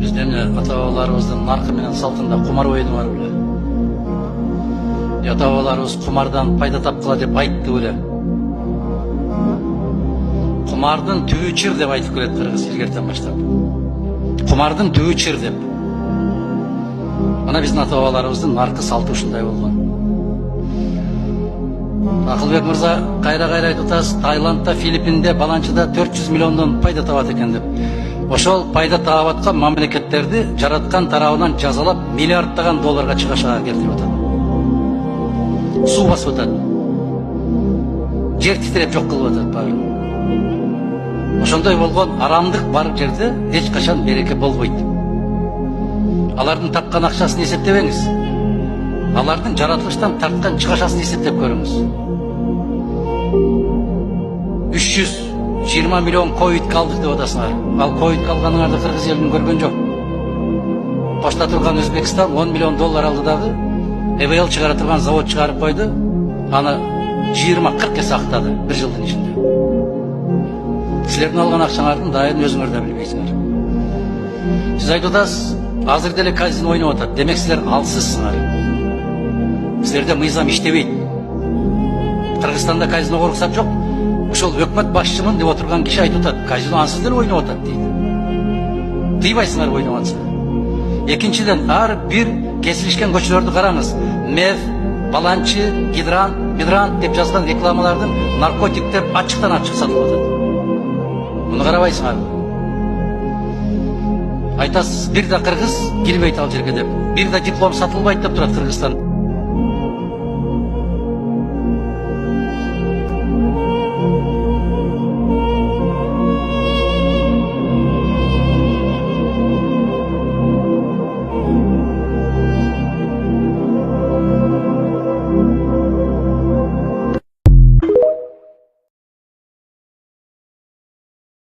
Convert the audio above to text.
Биздин ата-бабаларыбыздын наркы менен салтында кумар ойыны бар беле. Ата-бабаларыбыз кумардан пайда тапкыла деп айтты беле. Кумардын түбү чыр деп айтып келет кыргыз илгертен баштап. Кумардын түбү чыр деп. Мына биздин ата-бабаларыбыздын наркы салты ушундай болгон. Акылбек мырза кайра айтып атасыз, Таиландда, Филиппинде, Баланчыда 400 миллиондон пайда табат экен деп. Ошол пайда таап аткан мамлекеттерди жараткан тарабынан жазалап миллиарддаган долларга чыгашага келтирип атат. Суу басып атат. Жер титиреп жок кылып атат баарын. Ошондой болгон арамдык бар жерде эч качан береке болбойт. Алардын тапкан акчасын эсептебеңиз. Алардын жаратылыштан тарткан чыгашасын эсептеп көрүңүз. 320 миллион ковид калдык деп атасыңар. Ал ковид калганыңарды кыргыз элинин көргөн жок. Кошто турган Өзбекстан 10 миллион доллар алды дагы, ЭВЛ чыгара турган завод чыгарып койду. Аны 20-40 эсе актады бир жылдын ичинде. Силердин алган акчаңардын дайын өзүңөр да билбейсиңер. Сиз айтып атасыз, азыр деле казино ойноп атат. Демек силер алсызсыңар. Силерде мыйзам иштебейт. Кыргызстанда казино уруксат жок. Ошол өкмөт башчымын деп отурган киши айтып атат, казино ансыз деле ойноп атат дейт. Тыйбайсыңар ойноп атса. Экинчиден, ар бир кесилишкен көчөлөрдү караңыз. Меф, Баланчы, Гидрант деп жазган рекламалардын наркотиктер ачыктан ачык сатылып атат. Муну карабайсыңар. Айтасыз, бир да кыргыз келбейт ал жерге деп. Бир да диплом сатылбайт деп турат Кыргызстан.